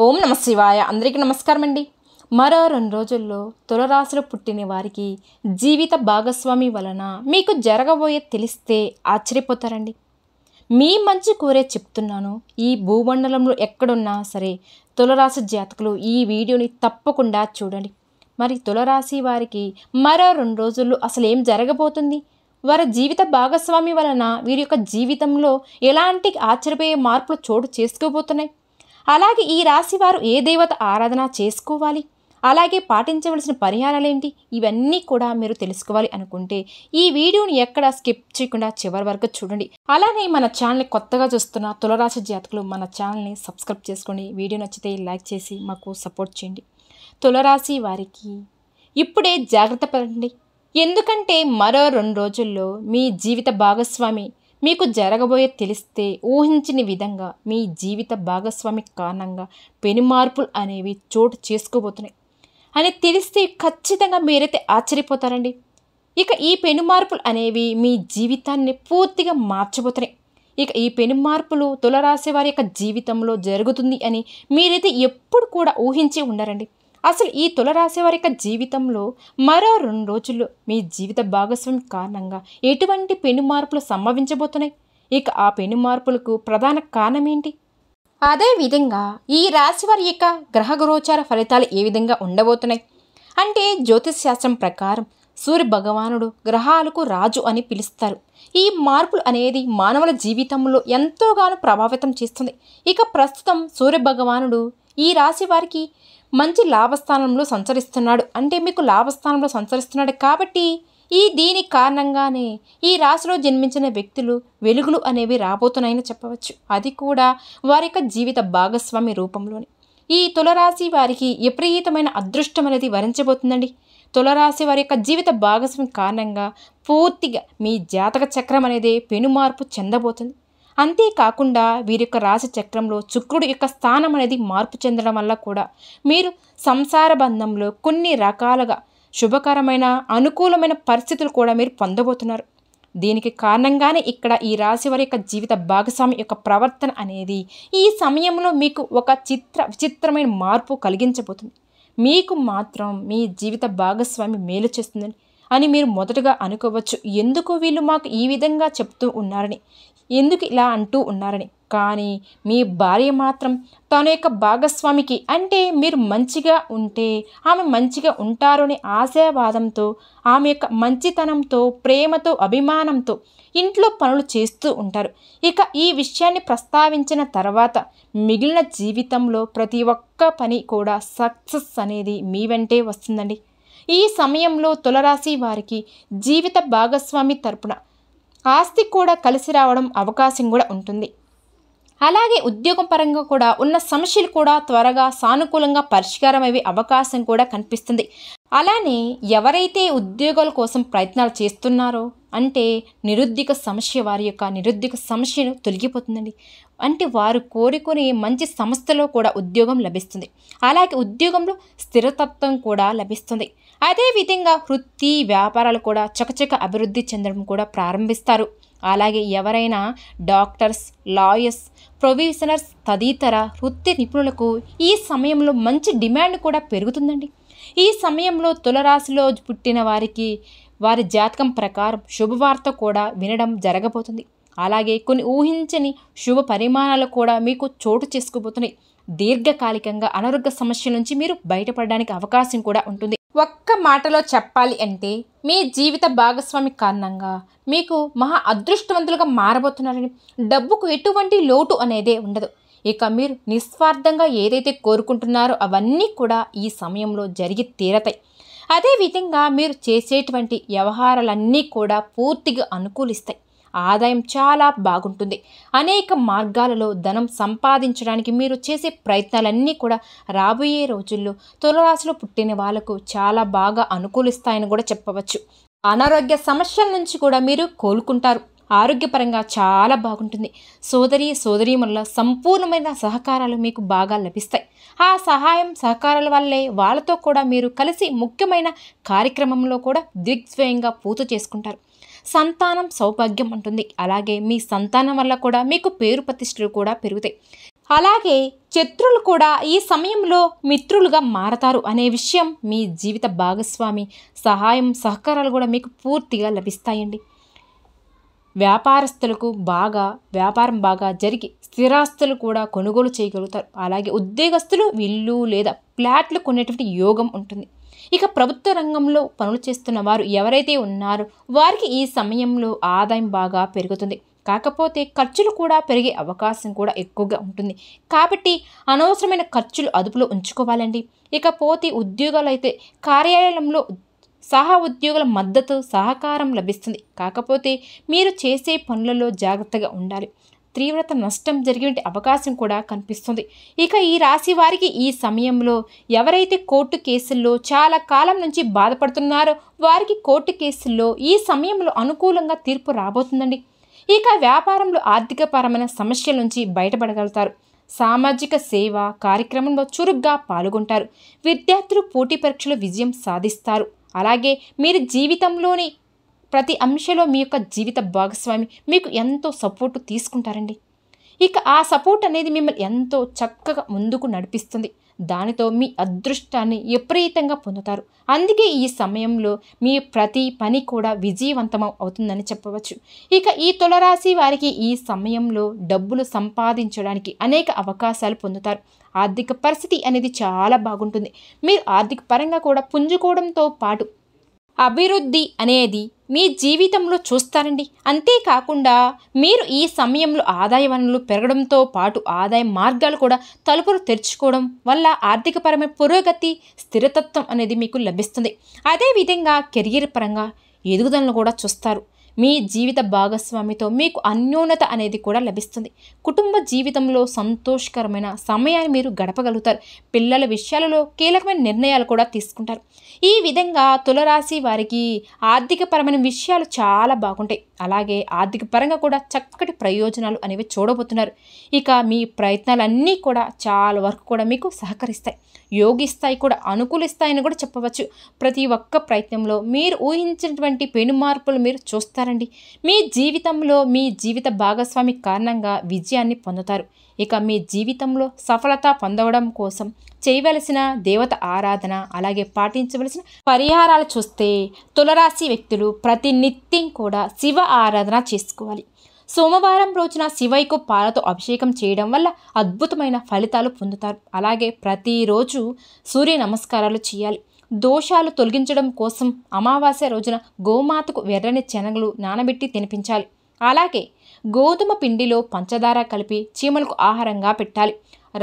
ఓం నమ శివాయ. అందరికీ నమస్కారం అండి. మరో 2 రోజుల్లో తులరాశిలో పుట్టిన వారికి జీవిత భాగస్వామి వలన మీకు జరగబోయే తెలిస్తే ఆశ్చర్యపోతారండి. మీ మంచి కోరే చెప్తున్నాను. ఈ భూమండలంలో ఎక్కడున్నా సరే తులరాశి జాతకులు ఈ వీడియోని తప్పకుండా చూడండి. మరి తులరాశి వారికి మరో 2 రోజుల్లో అసలు ఏం జరగబోతుంది, వారి జీవిత భాగస్వామి వలన వీరి యొక్క జీవితంలో ఎలాంటి ఆశ్చర్యపోయే మార్పులు చోటు చేసుకోబోతున్నాయి, అలాగే ఈ రాశి వారు ఏ దేవత ఆరాధన చేసుకోవాలి, అలాగే పాటించవలసిన పరిహారాలేంటి, ఇవన్నీ కూడా మీరు తెలుసుకోవాలి అనుకుంటే ఈ వీడియోని ఎక్కడ స్కిప్ చేయకుండా చివరి వరకు చూడండి. అలానే మన ఛానల్ని కొత్తగా చూస్తున్న తులరాశి జాతకులు మన ఛానల్ని సబ్స్క్రైబ్ చేసుకోండి. వీడియో నచ్చితే లైక్ చేసి మాకు సపోర్ట్ చేయండి. తులరాశి వారికి ఇప్పుడే జాగ్రత్త పడండి. ఎందుకంటే మరో 2 రోజుల్లో మీ జీవిత భాగస్వామి మీకు జరగబోయే తెలిస్తే ఊహించని విధంగా మీ జీవిత భాగస్వామి కారణంగా పెనుమార్పులు అనేవి చోటు చేసుకోబోతున్నాయి అని తెలిస్తే ఖచ్చితంగా మీరైతే ఆశ్చర్యపోతారండి. ఇక ఈ పెనుమార్పులు అనేవి మీ జీవితాన్ని పూర్తిగా మార్చబోతున్నాయి. ఇక ఈ పెనుమార్పులు తులరాశి వారి యొక్క జీవితంలో జరుగుతుంది అని మీరైతే ఎప్పుడు కూడా ఊహించి ఉండరండి. అసలు ఈ తులరాశి వారి యొక్క జీవితంలో మరో 2 రోజుల్లో మీ జీవిత భాగస్వామి కారణంగా ఎటువంటి పెను మార్పులు సంభవించబోతున్నాయి, ఇక ఆ పెను మార్పులకు ప్రధాన కారణం ఏంటి, అదేవిధంగా ఈ రాశి వారి యొక్క గ్రహ గోచార ఫలితాలు ఏ విధంగా ఉండబోతున్నాయి అంటే, జ్యోతిష్ శాస్త్రం ప్రకారం సూర్య భగవానుడు గ్రహాలకు రాజు అని పిలుస్తారు. ఈ మార్పులు అనేది మానవుల జీవితంలో ఎంతోగానో ప్రభావితం చేస్తుంది. ఇక ప్రస్తుతం సూర్య భగవానుడు ఈ రాశి వారికి మంచి లాభస్థానంలో సంచరిస్తున్నాడు. అంటే మీకు లాభస్థానంలో సంచరిస్తున్నాడు కాబట్టి దీని కారణంగానే ఈ రాశిలో జన్మించిన వ్యక్తులు వెలుగులు అనేవి రాబోతున్నాయని చెప్పవచ్చు. అది కూడా వారి యొక్క జీవిత భాగస్వామి రూపంలోని ఈ తులరాశి వారికి విపరీతమైన అదృష్టం అనేది వరించబోతుందండి. తులరాశి వారి యొక్క జీవిత భాగస్వామి కారణంగా పూర్తిగా మీ జాతక చక్రం అనేది పెనుమార్పు చెందబోతుంది. అంతేకాకుండా వీరి యొక్క రాశి చక్రంలో శుక్రుడి యొక్క స్థానం అనేది మార్పు చెందడం వల్ల కూడా మీరు సంసార బంధంలో కొన్ని రకాలుగా శుభకరమైన అనుకూలమైన పరిస్థితులు కూడా మీరు పొందబోతున్నారు. దీనికి కారణంగానే ఇక్కడ ఈ రాశి వారి యొక్క జీవిత భాగస్వామి యొక్క ప్రవర్తన అనేది ఈ సమయంలో మీకు ఒక విచిత్రమైన మార్పు కలిగించబోతుంది. మీకు మాత్రం మీ జీవిత భాగస్వామి మేలు చేస్తుందని అని మీరు మొదటగా అనుకోవచ్చు. ఎందుకు వీళ్ళు మాకు ఈ విధంగా చెప్తూ ఉన్నారని, ఎందుకు ఇలా అంటూ ఉన్నారని. కానీ మీ భార్య మాత్రం తన యొక్క భాగస్వామికి అంటే మీరు మంచిగా ఉంటే ఆమె మంచిగా ఉంటారు అనే ఆశావాదంతో, ఆమె యొక్క మంచితనంతో, ప్రేమతో, అభిమానంతో ఇంట్లో పనులు చేస్తూ ఉంటారు. ఇక ఈ విషయాన్ని ప్రస్తావించిన తర్వాత మిగిలిన జీవితంలో ప్రతి ఒక్క పని కూడా సక్సెస్ అనేది మీ వెంటే వస్తుందండి. ఈ సమయంలో తులరాశి వారికి జీవిత భాగస్వామి తరపున ఆస్తి కూడా కలిసి రావడం అవకాశం కూడా ఉంటుంది. అలాగే ఉద్యోగం పరంగా కూడా ఉన్న సమస్యలు కూడా త్వరగా సానుకూలంగా పరిష్కారం అయ్యే అవకాశం కూడా కనిపిస్తుంది. అలానే ఎవరైతే ఉద్యోగాల కోసం ప్రయత్నాలు చేస్తున్నారో అంటే నిరుద్యోగ సమస్య, వారి యొక్క నిరుద్యోగ సమస్యను తొలగిపోతుందండి. అంటే వారు కోరుకునే మంచి సంస్థలో కూడా ఉద్యోగం లభిస్తుంది. అలాగే ఉద్యోగంలో స్థిరతత్వం కూడా లభిస్తుంది. అదేవిధంగా వృత్తి వ్యాపారాలు కూడా చకచక అభివృద్ధి చెందడం కూడా ప్రారంభిస్తారు. అలాగే ఎవరైనా డాక్టర్స్, లాయర్స్, ప్రొఫెషనల్స్ తదితర వృత్తి నిపుణులకు ఈ సమయంలో మంచి డిమాండ్ కూడా పెరుగుతుందండి. ఈ సమయంలో తులరాశిలో పుట్టిన వారికి వారి జాతకం ప్రకారం శుభవార్త కూడా వినడం జరగబోతుంది. అలాగే కొన్ని ఊహించని శుభ పరిమాణాలు కూడా మీకు చోటు చేసుకోబోతున్నాయి. దీర్ఘకాలికంగా అనారోగ్య సమస్యల నుంచి మీరు బయటపడడానికి అవకాశం కూడా ఉంటుంది. ఒక్క మాటలో చెప్పాలి అంటే మీ జీవిత భాగస్వామి కారణంగా మీకు మహా అదృష్టవంతులుగా మారబోతున్నారని, డబ్బుకు ఎటువంటి లోటు అనేదే ఉండదు. ఇక మీరు నిస్వార్థంగా ఏదైతే కోరుకుంటున్నారో అవన్నీ కూడా ఈ సమయంలో జరిగి తీరతాయి. అదేవిధంగా మీరు చేసేటువంటి వ్యవహారాలన్నీ కూడా పూర్తిగా అనుకూలిస్తాయి. ఆదాయం చాలా బాగుంటుంది. అనేక మార్గాలలో ధనం సంపాదించడానికి మీరు చేసే ప్రయత్నాలన్నీ కూడా రాబోయే రోజుల్లో తులరాశిలో పుట్టిన వాళ్ళకు చాలా బాగా అనుకూలిస్తాయని కూడా చెప్పవచ్చు. అనారోగ్య సమస్యల నుంచి కూడా మీరు కోలుకుంటారు. ఆరోగ్యపరంగా చాలా బాగుంటుంది. సోదరీమణుల సంపూర్ణమైన సహకారాలు మీకు బాగా లభిస్తాయి. ఆ సహాయం సహకారాల వల్లే వాళ్ళతో కూడా మీరు కలిసి ముఖ్యమైన కార్యక్రమంలో కూడా దిగ్విజయంగా పూర్తి చేసుకుంటారు. సంతానం సౌభాగ్యం ఉంటుంది. అలాగే మీ సంతానం వల్ల కూడా మీకు పేరు ప్రతిష్టలు కూడా పెరుగుతాయి. అలాగే శత్రువులు కూడా ఈ సమయంలో మిత్రులుగా మారతారు అనే విషయం మీ జీవిత భాగస్వామి సహాయం సహకారాలు కూడా మీకు పూర్తిగా లభిస్తాయండి. వ్యాపారస్తులకు వ్యాపారం బాగా జరిగి స్థిరాస్తులు కూడా కొనుగోలు చేయగలుగుతారు. అలాగే ఉద్యోగస్తులు ఇల్లు లేదా ఫ్లాట్లు కొనేటువంటి యోగం ఉంటుంది. ఇక ప్రభుత్వ రంగంలో పనులు చేస్తున్న వారు ఎవరైతే ఉన్నారో వారికి ఈ సమయంలో ఆదాయం బాగా పెరుగుతుంది. కాకపోతే ఖర్చులు కూడా పెరిగే అవకాశం కూడా ఎక్కువగా ఉంటుంది. కాబట్టి అనవసరమైన ఖర్చులు అదుపులో ఉంచుకోవాలండి. ఇకపోతే ఉద్యోగాలు అయితే కార్యాలయంలో ఉద్యోగుల మద్దతు సహకారం లభిస్తుంది. కాకపోతే మీరు చేసే పనులలో జాగ్రత్తగా ఉండాలి. తీవ్రత నష్టం జరిగే అవకాశం కూడా కనిపిస్తుంది. ఇక ఈ రాశి వారికి ఈ సమయంలో ఎవరైతే కోర్టు కేసుల్లో చాలా కాలం నుంచి బాధపడుతున్నారో వారికి కోర్టు కేసుల్లో ఈ సమయంలో అనుకూలంగా తీర్పు రాబోతుందండి. ఇక వ్యాపారంలో ఆర్థికపరమైన సమస్యల నుంచి బయటపడగలుగుతారు. సామాజిక సేవ కార్యక్రమంలో చురుగ్గా పాల్గొంటారు. విద్యార్థులు పోటీ పరీక్షలో విజయం సాధిస్తారు. అలాగే మీరు జీవితంలోని ప్రతి అంశంలో మీ యొక్క జీవిత భాగస్వామి మీకు ఎంతో సపోర్టు తీసుకుంటారండి. ఇక ఆ సపోర్ట్ అనేది మిమ్మల్ని ఎంతో చక్కగా ముందుకు నడిపిస్తుంది. దానితో మీ అదృష్టాన్ని విపరీతంగా పొందుతారు. అందుకే ఈ సమయంలో మీ ప్రతి పని కూడా విజయవంతం అవుతుందని చెప్పవచ్చు. ఇక ఈ తులరాశి వారికి ఈ సమయంలో డబ్బులు సంపాదించడానికి అనేక అవకాశాలు పొందుతారు. ఆర్థిక పరిస్థితి అనేది చాలా బాగుంటుంది. మీరు ఆర్థిక పరంగా కూడా పుంజుకోవడంతో పాటు అభివృద్ధి అనేది మీ జీవితంలో చూస్తారండి. అంతేకాకుండా మీరు ఈ సమయంలో ఆదాయ వనరులు పెరగడంతో పాటు ఆదాయ మార్గాలు కూడా తలుపులు తెరుచుకోవడం వల్ల ఆర్థికపరమైన పురోగతి స్థిరతత్వం అనేది మీకు లభిస్తుంది. అదేవిధంగా కెరియర్ పరంగా ఎదుగుదలను కూడా చూస్తారు. మీ జీవిత భాగస్వామితో మీకు అన్యోన్యత అనేది కూడా లభిస్తుంది. కుటుంబ జీవితంలో సంతోషకరమైన సమయాన్ని మీరు గడపగలుగుతారు. పిల్లల విషయాలలో కీలకమైన నిర్ణయాలు కూడా తీసుకుంటారు. ఈ విధంగా తులరాశి వారికి ఆర్థికపరమైన విషయాలు చాలా బాగుంటాయి. అలాగే ఆర్థిక పరంగా కూడా చక్కటి ప్రయోజనాలు అనేవి చూడబోతున్నారు. ఇక మీ ప్రయత్నాలన్నీ కూడా చాలా వరకు కూడా మీకు సహకరిస్తాయి, యోగిస్తాయి కూడా, అనుకూలిస్తాయని కూడా చెప్పవచ్చు. ప్రతి ఒక్క ప్రయత్నంలో మీరు ఊహించినటువంటి పెను మార్పులు మీరు చూస్తారండి. మీ జీవితంలో మీ జీవిత భాగస్వామి కారణంగా విజయాన్ని పొందుతారు. ఇక మీ జీవితంలో సఫలత పొందడం కోసం చేయవలసిన దేవత ఆరాధన అలాగే పాటించవలసిన పరిహారాలు చూస్తే తులరాశి వ్యక్తులు ప్రతినిత్యం కూడా శివ ఆరాధన చేసుకోవాలి. సోమవారం రోజున శివయ్యకు పాలతో అభిషేకం చేయడం వల్ల అద్భుతమైన ఫలితాలు పొందుతారు. అలాగే ప్రతిరోజు సూర్య నమస్కారాలు చేయాలి. దోషాలు తొలగించడం కోసం అమావాస్య రోజున గోమాతకు ఎర్రని శనగలు నానబెట్టి తినిపించాలి. అలాగే గోధుమ పిండిలో పంచదార కలిపి చీమలకు ఆహారంగా పెట్టాలి.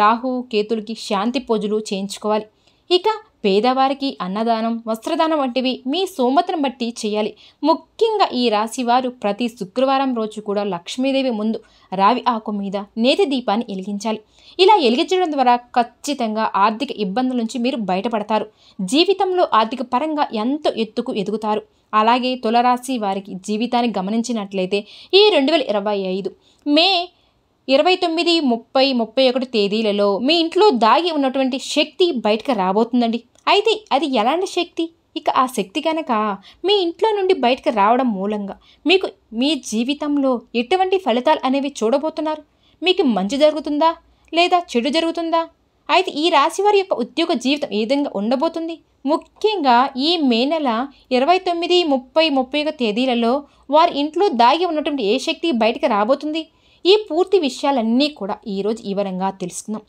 రాహు కేతులకి శాంతి పూజలు చేయించుకోవాలి. ఇక పేదవారికి అన్నదానం వస్త్రదానం వంటివి మీ స్తోమతను బట్టి చేయాలి. ముఖ్యంగా ఈ రాశి వారు ప్రతి శుక్రవారం రోజు కూడా లక్ష్మీదేవి ముందు రావి ఆకు మీద నేతి దీపాన్ని వెలిగించాలి. ఇలా వెలిగించడం ద్వారా ఖచ్చితంగా ఆర్థిక ఇబ్బందుల నుంచి మీరు బయటపడతారు. జీవితంలో ఆర్థిక పరంగా ఎంతో ఎత్తుకు ఎదుగుతారు. అలాగే తులరాశి వారికి జీవితాన్ని గమనించినట్లయితే ఈ 2025 మే 29, 30, 31 తేదీలలో మీ ఇంట్లో దాగి ఉన్నటువంటి శక్తి బయటకు రాబోతుందండి. అయితే అది ఎలాంటి శక్తి? ఇక ఆ శక్తి కనుక మీ ఇంట్లో నుండి బయటకు రావడం మూలంగా మీకు మీ జీవితంలో ఎటువంటి ఫలితాలు అనేవి చూడబోతున్నారు? మీకు మంచి జరుగుతుందా లేదా చెడు జరుగుతుందా? అయితే ఈ రాశి వారి యొక్క ఉద్యోగ జీవితం ఏ విధంగా ఉండబోతుంది? ముఖ్యంగా ఈ మే నెల 29, 30, 31 తేదీలలో వారి ఇంట్లో దాగి ఉన్నటువంటి ఏ శక్తి బయటకు రాబోతుంది? ఈ పూర్తి విషయాలన్నీ కూడా ఈరోజు వివరంగా తెలుసుకుందాం.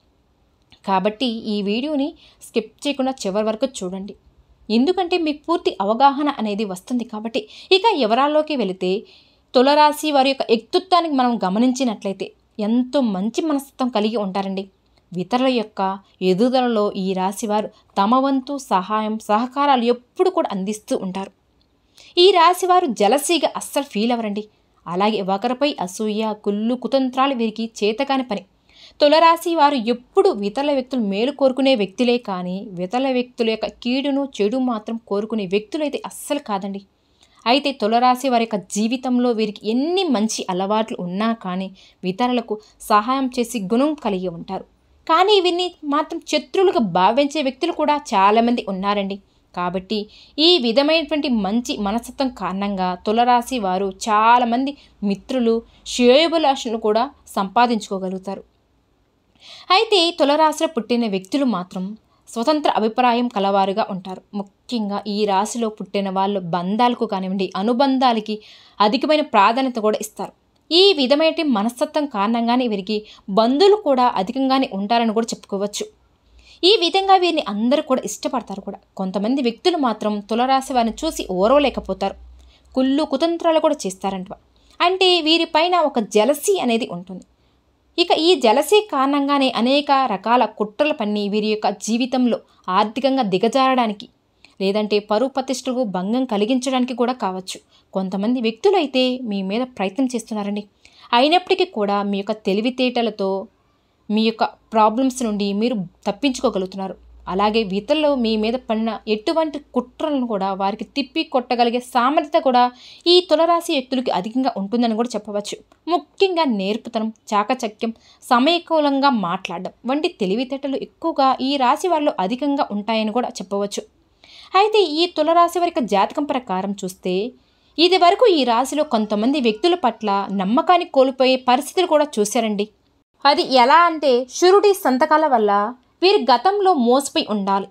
కాబట్టి ఈ వీడియోని స్కిప్ చేయకుండా చివరి వరకు చూడండి. ఎందుకంటే మీకు పూర్తి అవగాహన అనేది వస్తుంది. కాబట్టి ఇక వివరాల్లోకి వెళితే తులరాశి వారి యొక్క వ్యక్తిత్వానికి మనం గమనించినట్లయితే ఎంతో మంచి మనస్తత్వం కలిగి ఉంటారండి. ఇతరుల యొక్క ఎదుగుదలలో ఈ రాశివారు తమ వంతు సహాయం సహకారాలు ఎప్పుడు కూడా అందిస్తూ ఉంటారు. ఈ రాశివారు జలసీగా అస్సలు ఫీల్ అవ్వరండి. అలాగే ఒకరిపై అసూయ కుళ్ళు కుతంత్రాలు వీరికి చేతకాని పని. తులరాశి వారు ఎప్పుడు ఇతరుల వ్యక్తులు మేలు కోరుకునే వ్యక్తులే కానీ ఇతరుల వ్యక్తుల యొక్క కీడును చెడు మాత్రం కోరుకునే వ్యక్తులైతే అస్సలు కాదండి. అయితే తులరాశి వారి యొక్క జీవితంలో వీరికి ఎన్ని మంచి అలవాట్లు ఉన్నా కానీ ఇతరులకు సహాయం చేసి గుణం కలిగి ఉంటారు. కానీ వీరిని మాత్రం శత్రువులుగా భావించే వ్యక్తులు కూడా చాలామంది ఉన్నారండి. కాబట్టి ఈ విధమైనటువంటి మంచి మనస్తత్వం కారణంగా తులరాశి వారు చాలామంది మిత్రులు శ్రేయోభిలాషులను కూడా సంపాదించుకోగలుగుతారు. అయితే తులరాశిలో పుట్టిన వ్యక్తులు మాత్రం స్వతంత్ర అభిప్రాయం కలవారుగా ఉంటారు. ముఖ్యంగా ఈ రాశిలో పుట్టిన వాళ్ళు బంధాలకు కానివ్వండి, అనుబంధాలకి అధికమైన ప్రాధాన్యత కూడా ఇస్తారు. ఈ విధమైన మనస్తత్వం కారణంగానే వీరికి బంధువులు కూడా అధికంగానే ఉంటారని కూడా చెప్పుకోవచ్చు. ఈ విధంగా వీరిని అందరూ కూడా ఇష్టపడతారు కూడా. కొంతమంది వ్యక్తులు మాత్రం తులరాశి వారిని చూసి ఓర్వలేకపోతారు. కుళ్ళు కుతంత్రాలు కూడా చేస్తారంట. అంటే వీరిపైన ఒక జలసీ అనేది ఉంటుంది. ఇక ఈ జలసీ కారణంగానే అనేక రకాల కుట్రలు పన్ని వీరి యొక్క జీవితంలో ఆర్థికంగా దిగజారడానికి, లేదంటే పరువు ప్రతిష్టలకు భంగం కలిగించడానికి కూడా కావచ్చు. కొంతమంది వ్యక్తులు అయితే మీ మీద ప్రయత్నం చేస్తున్నారండి. అయినప్పటికీ కూడా మీ యొక్క తెలివితేటలతో మీ యొక్క ప్రాబ్లమ్స్ నుండి మీరు తప్పించుకోగలుగుతున్నారు. అలాగే ఇతరులు మీ మీద పడిన ఎటువంటి కుట్రలను కూడా వారికి తిప్పి కొట్టగలిగే సామర్థ్యత కూడా ఈ తులరాశి వ్యక్తులకి అధికంగా ఉంటుందని కూడా చెప్పవచ్చు. ముఖ్యంగా నేర్పుతనం, చాకచక్యం, సమయకూలంగా మాట్లాడడం వంటి తెలివితేటలు ఎక్కువగా ఈ రాశి వారిలో అధికంగా ఉంటాయని కూడా చెప్పవచ్చు. అయితే ఈ తులరాశి వారి జాతకం ప్రకారం చూస్తే ఇది వరకు ఈ రాశిలో కొంతమంది వ్యక్తుల పట్ల నమ్మకాన్ని కోల్పోయే పరిస్థితులు కూడా చూశారండి. అది ఎలా అంటే షూరిటీ సంతకాల వల్ల వీరి గతంలో మోసపోయి ఉండాలి.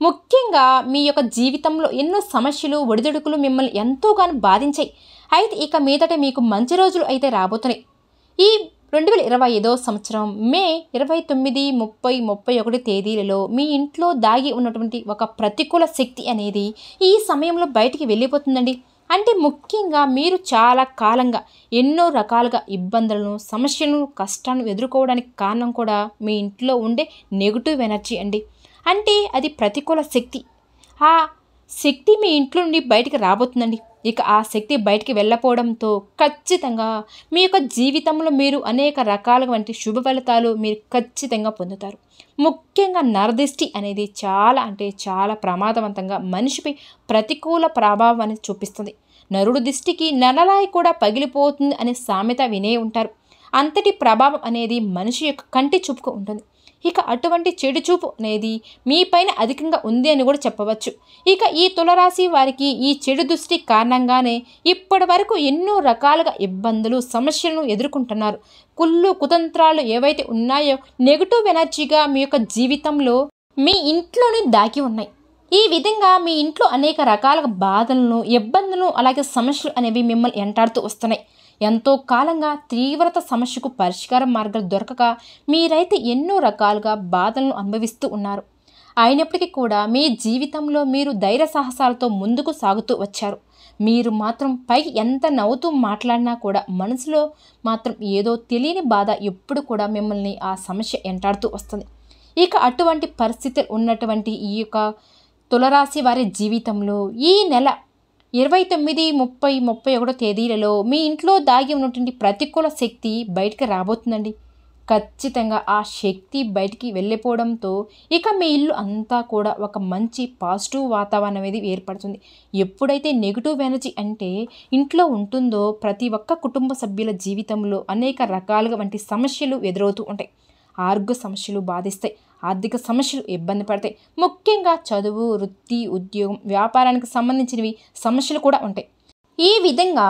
ముఖ్యంగా మీ యొక్క జీవితంలో ఎన్నో సమస్యలు, ఒడిదుడుకులు మిమ్మల్ని ఎంతోగానో బాధించాయి. అయితే ఇక మీదట మీకు మంచి రోజులు అయితే రాబోతున్నాయి. ఈ 2025 సంవత్సరం మే 29, 30, 31 తేదీలలో మీ ఇంట్లో దాగి ఉన్నటువంటి ఒక ప్రతికూల శక్తి అనేది ఈ సమయంలో బయటికి వెళ్ళిపోతుందండి. అంటే ముఖ్యంగా మీరు చాలా కాలంగా ఎన్నో రకాలుగా ఇబ్బందులను, సమస్యలను, కష్టాలను ఎదుర్కోవడానికి కారణం కూడా మీ ఇంట్లో ఉండే నెగిటివ్ ఎనర్జీ అండి. అంటే అది ప్రతికూల శక్తి. ఆ శక్తి మీ ఇంట్లో నుండి బయటికి రాబోతుందండి. ఇక ఆ శక్తి బయటికి వెళ్ళకపోవడంతో ఖచ్చితంగా మీ యొక్క జీవితంలో మీరు అనేక రకాల వంటి శుభ ఫలితాలు మీరు ఖచ్చితంగా పొందుతారు. ముఖ్యంగా నరదిష్టి అనేది చాలా అంటే చాలా ప్రమాదవంతంగా మనిషిపై ప్రతికూల ప్రభావం అనేది చూపిస్తుంది. నరుడు దిష్టికి నరలాయి కూడా పగిలిపోతుంది అనే సామెత వినే ఉంటారు. అంతటి ప్రభావం అనేది మనిషి యొక్క కంటి చూపుకు ఉంటుంది. ఇక అటువంటి చెడు చూపు అనేది మీపైన అధికంగా ఉంది అని కూడా చెప్పవచ్చు. ఇక ఈ తులరాశి వారికి ఈ చెడు దృష్టి కారణంగానే ఇప్పటి వరకు ఎన్నో రకాలుగా ఇబ్బందులు, సమస్యలను ఎదుర్కొంటున్నారు. కుళ్ళు కుతంత్రాలు ఏవైతే ఉన్నాయో నెగిటివ్ ఎనర్జీగా మీ యొక్క జీవితంలో మీ ఇంట్లోనే దాగి ఉన్నాయి. ఈ విధంగా మీ ఇంట్లో అనేక రకాల బాధలను, ఇబ్బందులు, అలాగే సమస్యలు అనేవి మిమ్మల్ని వెంటాడుతూ వస్తున్నాయి. ఎంతో కాలంగా తీవ్రత సమస్యకు పరిష్కార మార్గాలు దొరకక మీరైతే ఎన్నో రకాలుగా బాధలను అనుభవిస్తూ ఉన్నారు. అయినప్పటికీ కూడా మీ జీవితంలో మీరు ధైర్య సాహసాలతో ముందుకు సాగుతూ వచ్చారు. మీరు మాత్రం పైకి ఎంత నవ్వుతూ మాట్లాడినా కూడా మనసులో మాత్రం ఏదో తెలియని బాధ ఎప్పుడు కూడా మిమ్మల్ని ఆ సమస్య వెంటాడుతూ వస్తుంది. ఇక అటువంటి పరిస్థితులు ఉన్నటువంటి ఈ యొక్క తులరాశి వారి జీవితంలో ఈ నెల 29, 30, 31 తేదీలలో మీ ఇంట్లో దాగి ఉన్నటువంటి ప్రతికూల శక్తి బయటికి రాబోతుందండి. ఖచ్చితంగా ఆ శక్తి బయటికి వెళ్ళిపోవడంతో ఇక మీ ఇల్లు అంతా కూడా ఒక మంచి పాజిటివ్ వాతావరణం అనేది ఏర్పడుతుంది. ఎప్పుడైతే నెగిటివ్ ఎనర్జీ అంటే ఇంట్లో ఉంటుందో ప్రతి ఒక్క కుటుంబ సభ్యుల జీవితంలో అనేక రకాలుగా వంటి సమస్యలు ఎదురవుతూ ఉంటాయి. ఆరోగ్య సమస్యలు బాధిస్తాయి, ఆర్థిక సమస్యలు ఇబ్బంది పడతాయి. ముఖ్యంగా చదువు, వృత్తి, ఉద్యోగం, వ్యాపారానికి సంబంధించినవి సమస్యలు కూడా ఉంటాయి. ఈ విధంగా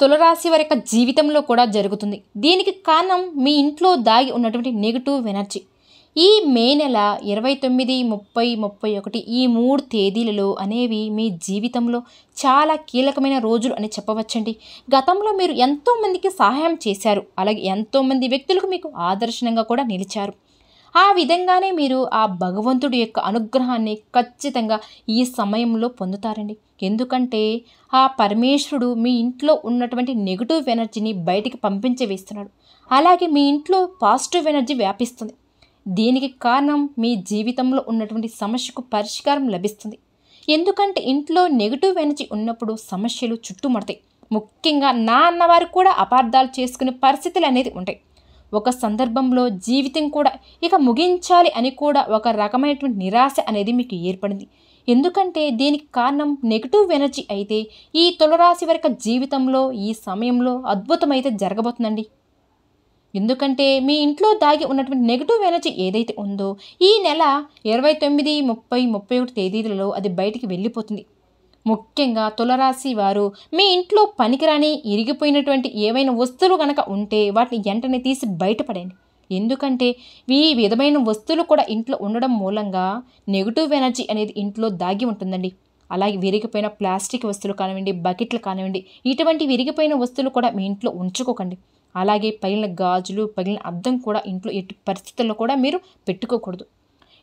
తులరాశి వారి యొక్క జీవితంలో కూడా జరుగుతుంది. దీనికి కారణం మీ ఇంట్లో దాగి ఉన్నటువంటి నెగిటివ్ ఎనర్జీ. ఈ మే నెల 29, 30, 31 ఈ 3 తేదీలలో అనేవి మీ జీవితంలో చాలా కీలకమైన రోజులు అని చెప్పవచ్చండి. గతంలో మీరు ఎంతోమందికి సహాయం చేశారు, అలాగే ఎంతోమంది వ్యక్తులకు మీకు ఆదర్శనంగా కూడా నిలిచారు. ఆ విధంగానే మీరు ఆ భగవంతుడి యొక్క అనుగ్రహాన్ని ఖచ్చితంగా ఈ సమయంలో పొందుతారండి. ఎందుకంటే ఆ పరమేశ్వరుడు మీ ఇంట్లో ఉన్నటువంటి నెగిటివ్ ఎనర్జీని బయటికి పంపించవేస్తున్నాడు. అలాగే మీ ఇంట్లో పాజిటివ్ ఎనర్జీ వ్యాపిస్తుంది. దీనికి కారణం మీ జీవితంలో ఉన్నటువంటి సమస్యకు పరిష్కారం లభిస్తుంది. ఎందుకంటే ఇంట్లో నెగిటివ్ ఎనర్జీ ఉన్నప్పుడు సమస్యలు చుట్టుముడతాయి. ముఖ్యంగా నా అన్నవారు కూడా అపార్థాలు చేసుకునే పరిస్థితులు అనేది ఉంటాయి. ఒక సందర్భంలో జీవితం కూడా ఇక ముగించాలి అని కూడా ఒక రకమైనటువంటి నిరాశ అనేది మీకు ఏర్పడింది. ఎందుకంటే దీనికి కారణం నెగిటివ్ ఎనర్జీ అయితే ఈ తులరాశి వారి జీవితంలో ఈ సమయంలో అద్భుతమైతే జరగబోతుందండి. ఎందుకంటే మీ ఇంట్లో దాగి ఉన్నటువంటి నెగిటివ్ ఎనర్జీ ఏదైతే ఉందో ఈ నెల 29, 30, 31 తేదీలలో అది బయటికి వెళ్ళిపోతుంది. ముఖ్యంగా తులరాశి వారు మీ ఇంట్లో పనికిరాని ఇరిగిపోయినటువంటి ఏవైనా వస్తువులు కనుక ఉంటే వాటిని వెంటనే తీసి బయటపడండి. ఎందుకంటే ఈ విధమైన వస్తువులు కూడా ఇంట్లో ఉండడం మూలంగా నెగిటివ్ ఎనర్జీ అనేది ఇంట్లో దాగి ఉంటుందండి. అలాగే విరిగిపోయిన ప్లాస్టిక్ వస్తువులు కానివ్వండి, బకెట్లు కానివ్వండి, ఇటువంటి విరిగిపోయిన వస్తువులు కూడా మీ ఇంట్లో ఉంచుకోకండి. అలాగే పగిలిన గాజులు, పగిలిన అద్దం కూడా ఇంట్లో ఎట్టి పరిస్థితుల్లో కూడా మీరు పెట్టుకోకూడదు.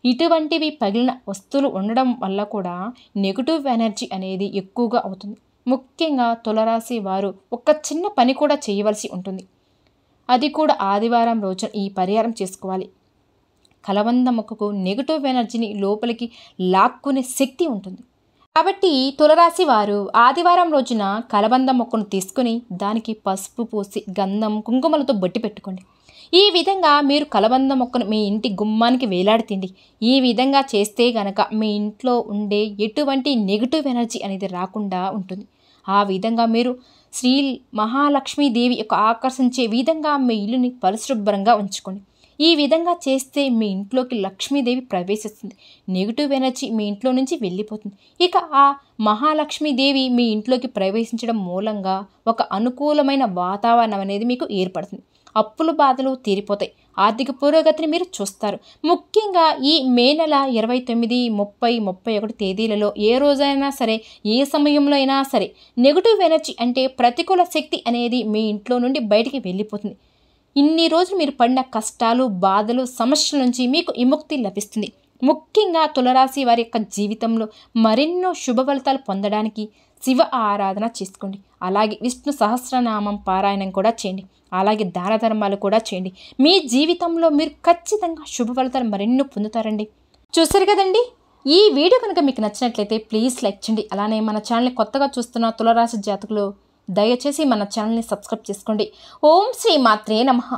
ఇటువంటివి పగిలిన వస్తువులు ఉండడం వల్ల కూడా నెగిటివ్ ఎనర్జీ అనేది ఎక్కువగా అవుతుంది. ముఖ్యంగా తులారాశి వారు ఒక చిన్న పని కూడా చేయవలసి ఉంటుంది. అది కూడా ఆదివారం రోజున ఈ పరిహారం చేసుకోవాలి. కలబంద మొక్కకు నెగిటివ్ ఎనర్జీని లోపలికి లాక్కునే శక్తి ఉంటుంది. కాబట్టి తులారాశి వారు ఆదివారం రోజున కలబంద మొక్కను తీసుకుని దానికి పసుపు పూసి గంధం కుంకుమలతో బొట్టి పెట్టుకోండి. ఈ విధంగా మీరు కలబంద మొక్కను మీ ఇంటి గుమ్మానికి వేలాడుతండి. ఈ విధంగా చేస్తే గనక మీ ఇంట్లో ఉండే ఎటువంటి నెగిటివ్ ఎనర్జీ అనేది రాకుండా ఉంటుంది. ఆ విధంగా మీరు శ్రీ మహాలక్ష్మీదేవి యొక్క ఆకర్షించే విధంగా మీ ఇల్లుని పరిశుభ్రంగా ఉంచుకోండి. ఈ విధంగా చేస్తే మీ ఇంట్లోకి లక్ష్మీదేవి ప్రవేశిస్తుంది. నెగిటివ్ ఎనర్జీ మీ ఇంట్లో నుంచి వెళ్ళిపోతుంది. ఇక ఆ మహాలక్ష్మీదేవి మీ ఇంట్లోకి ప్రవేశించడం మూలంగా ఒక అనుకూలమైన వాతావరణం అనేది మీకు ఏర్పడుతుంది. అప్పుల బాధలు తీరిపోతాయి. ఆర్థిక పురోగతిని మీరు చూస్తారు. ముఖ్యంగా ఈ మే నెల 29, 30, 31 తేదీలలో ఏ రోజైనా సరే, ఏ సమయంలో అయినా సరే నెగిటివ్ ఎనర్జీ అంటే ప్రతికూల శక్తి అనేది మీ ఇంట్లో నుండి బయటికి వెళ్ళిపోతుంది. ఇన్ని రోజులు మీరు పడిన కష్టాలు, బాధలు, సమస్యల నుంచి మీకు విముక్తి లభిస్తుంది. ముఖ్యంగా తులారాశి వారి యొక్క జీవితంలో మరెన్నో శుభ ఫలితాలు పొందడానికి శివ ఆరాధన చేసుకోండి. అలాగే విష్ణు సహస్రనామం పారాయణం కూడా చేయండి. అలాగే దాన ధర్మాలు కూడా చేయండి. మీ జీవితంలో మీరు ఖచ్చితంగా శుభ ఫలితాలు మరెన్నో పొందుతారండి. చూసారు కదండి. ఈ వీడియో కనుక మీకు నచ్చినట్లయితే ప్లీజ్ లైక్ చేయండి. అలానే మన ఛానల్ని కొత్తగా చూస్తున్న తులారాశి జాతకులు దయచేసి మన ఛానల్ని సబ్స్క్రైబ్ చేసుకోండి. ఓం శ్రీ మాత్రే నమః.